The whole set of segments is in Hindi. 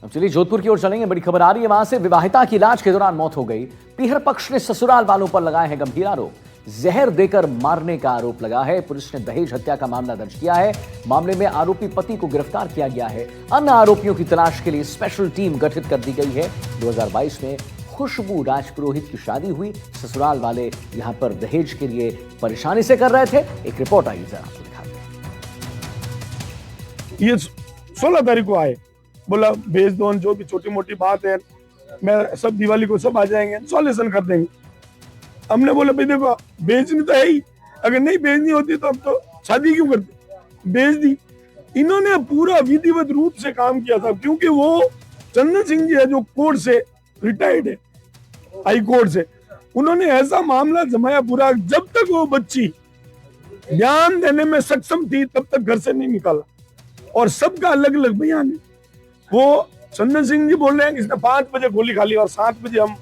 अब चलिए जोधपुर की ओर चलेंगे। बड़ी खबर आ रही है वहां से। विवाहिता की इलाज के दौरान मौत हो गई। पीहर पक्ष ने ससुराल वालों पर लगाए हैं गंभीर आरोप। जहर देकर मारने का आरोप लगा है। पुलिस ने दहेज हत्या का मामला दर्ज किया है। मामले में आरोपी पति को गिरफ्तार किया गया है। अन्य आरोपियों की तलाश के लिए स्पेशल टीम गठित कर दी गई है। 2022 में खुशबू राजपुरोहित की शादी हुई। ससुराल वाले यहां पर दहेज के लिए परेशानी से कर रहे थे। एक रिपोर्ट आई, जरा आपको दिखाते हैं। ये 16 तारीख को आए, बोला भेज दो, जो भी छोटी मोटी बात है मैं सब दिवाली को सब आ जाएंगे, सॉल्यूशन कर देंगे। हमने बोला भाई देखो भेजनी तो है ही, अगर नहीं भेजनी होती तो हम तो शादी क्यों करते, भेज दी। इन्होंने पूरा विधिवत रूप से काम किया था, क्योंकि वो चंदन सिंह जी है जो कोर्ट से रिटायर्ड है, हाई कोर्ट से। उन्होंने ऐसा मामला जमाया पूरा, जब तक वो बच्ची बयान देने में सक्षम थी तब तक घर से नहीं निकाला। और सबका अलग अलग बयान है। वो चंदन सिंह जी बोल रहे हैं कि इसने 5 बजे गोली खा ली और 7 बजे हम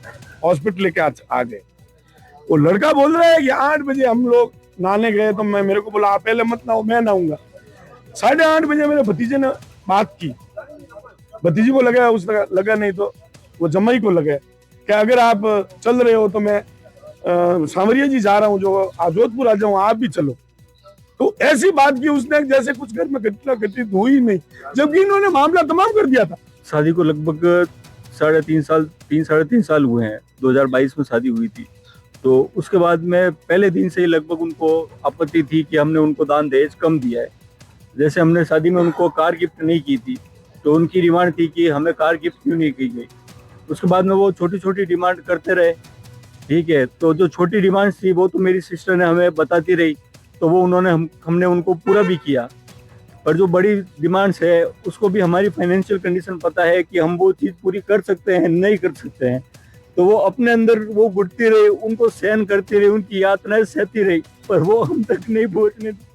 हॉस्पिटल लेके आ गए। वो लड़का बोल रहा है कि 8 बजे हम लोग नहाने गए तो मेरे को बोला आप पहले मत नहाओ, मैं नहाऊंगा। 8:30 बजे मेरे भतीजे ने बात की, भतीजी को लगा नहीं तो वो जमाई को लगा कि अगर आप चल रहे हो तो मैं सांवरिया जी जा रहा हूँ, जो जोधपुर आ जाऊँ, आप भी चलो। तो ऐसी बात की उसने जैसे कुछ घर में घटना घटित हुई नहीं, जबकि इन्होंने मामला तमाम कर दिया था। शादी को लगभग 3.5 साल हुए हैं। 2022 में शादी हुई थी। तो उसके बाद में पहले दिन से ही लगभग उनको आपत्ति थी कि हमने उनको दान दहेज कम दिया है। जैसे हमने शादी में उनको कार गिफ्ट नहीं की थी, तो उनकी डिमांड थी कि हमें कार गिफ्ट क्यों नहीं की गई। उसके बाद में वो छोटी छोटी डिमांड करते रहे, ठीक है। तो जो छोटी डिमांड थी वो तो मेरी सिस्टर ने हमें बताती रही, तो वो हमने उनको पूरा भी किया। पर जो बड़ी डिमांड्स है उसको भी हमारी फाइनेंशियल कंडीशन पता है कि हम वो चीज़ पूरी कर सकते हैं नहीं कर सकते हैं। तो वो अपने अंदर वो घुटती रही, उनको सहन करती रही, उनकी यातनाएं सहती रही, पर वो हम तक नहीं पहुंचने दी।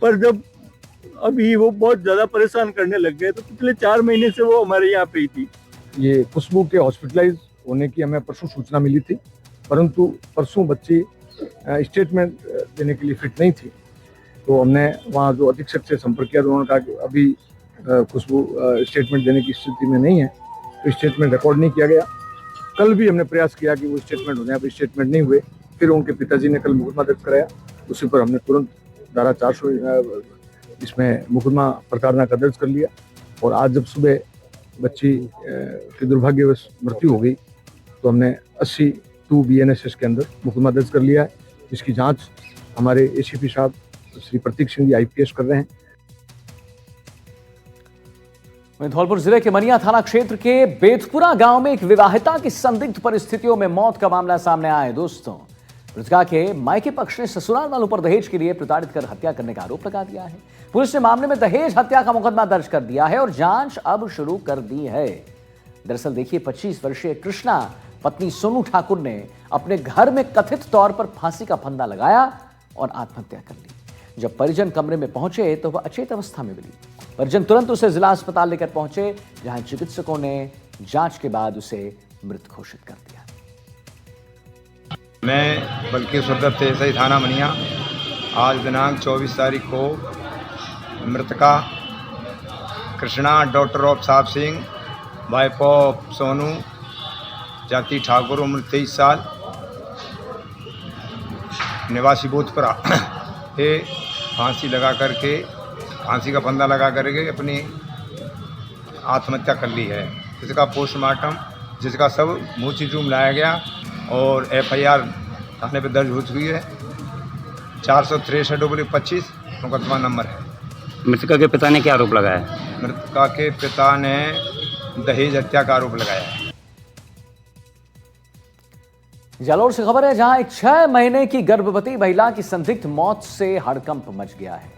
पर जब अभी वो बहुत ज़्यादा परेशान करने लग गए, तो पिछले 4 महीने से वो हमारे यहाँ पे ही थी। ये खुशबू के हॉस्पिटलाइज होने की हमें परसों सूचना मिली थी, परंतु परसों बच्ची स्टेटमेंट देने के लिए फिट नहीं थी। तो हमने वहाँ जो अधीक्षक से संपर्क किया तो उन्होंने कहा कि अभी खुशबू स्टेटमेंट देने की स्थिति में नहीं है, तो स्टेटमेंट रिकॉर्ड नहीं किया गया। कल भी हमने प्रयास किया कि वो स्टेटमेंट हो जाए, अब स्टेटमेंट नहीं हुए। फिर उनके पिताजी ने कल मुकदमा दर्ज कराया, उसी पर हमने तुरंत धारा 400 इसमें मुकदमा प्रताड़ना का दर्ज कर लिया। और आज जब सुबह बच्ची की दुर्भाग्यवश मृत्यु हो गई तो हमने 82 BNSS के अंदर मुकदमा दर्ज कर लिया है, जिसकी जाँच हमारे ACP साहब श्री प्रतीक सिंह जी IPS कर रहे हैं। धौलपुर जिले के मनिया थाना क्षेत्र के बेतपुरा गांव में एक विवाहिता की संदिग्ध परिस्थितियों में मौत का मामला सामने आया है। दोस्तों, मृतका के मायके पक्ष ने ससुराल वालों पर दहेज के लिए प्रताड़ित कर हत्या करने का आरोप लगा दिया है। पुलिस ने मामले में दहेज हत्या का मुकदमा दर्ज कर दिया है और जांच अब शुरू कर दी है। दरअसल देखिए, 25 वर्षीय कृष्णा पत्नी सोनू ठाकुर ने अपने घर में कथित तौर पर फांसी का फंदा लगाया और आत्महत्या कर ली। जब परिजन कमरे में पहुंचे तो वह अचेत अवस्था में मिली। परिजन तुरंत उसे जिला अस्पताल लेकर पहुंचे, जहां चिकित्सकों ने जांच के बाद उसे मृत घोषित कर दिया। मैं बल्कि सुरदत्त एसआई थाना मनिया आज दिनांक 24 तारीख को मृतका कृष्णा डॉक्टर ऑफ साहब सिंह, वाइफ ऑफ सोनू, जाति ठाकुर, उम्र 23 साल, निवासी बोधपुरा के फांसी का फंदा लगा करके अपनी आत्महत्या कर ली है। जिसका पोस्टमार्टम, जिसका सब मोर्चरी लाया गया और FIR थाने पे दर्ज हो चुकी है। 463/25 मुकदमा नंबर है। मृतका के पिता ने क्या आरोप लगाया है? मृतका के पिता ने दहेज हत्या का आरोप लगाया है। जालौर से खबर है, जहां एक 6 महीने की गर्भवती महिला की संदिग्ध मौत से हड़कंप मच गया है।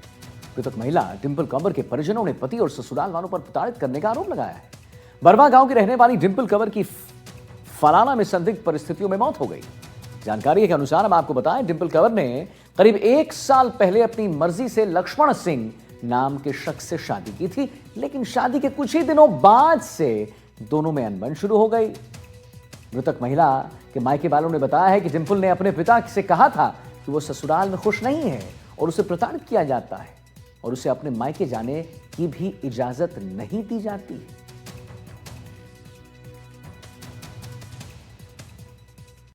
मृतक महिला डिंपल कंवर के परिजनों ने पति और ससुराल वालों पर प्रताड़ित करने का आरोप लगाया है। बरवा गांव की रहने वाली डिंपल कंवर की फलाना में संदिग्ध परिस्थितियों में मौत हो गई। जानकारी के अनुसार हम आपको बताएं, डिंपल कंवर ने करीब 1 साल पहले अपनी मर्जी से लक्ष्मण सिंह नाम के शख्स से शादी की थी, लेकिन शादी के कुछ ही दिनों बाद से दोनों में अनबन शुरू हो गई। मृतक महिला के मायके वालों ने बताया है कि डिंपल ने अपने पिता से कहा था कि वो ससुराल में खुश नहीं है और उसे प्रताड़ित किया जाता है और उसे अपने मायके जाने की भी इजाजत नहीं दी जाती है।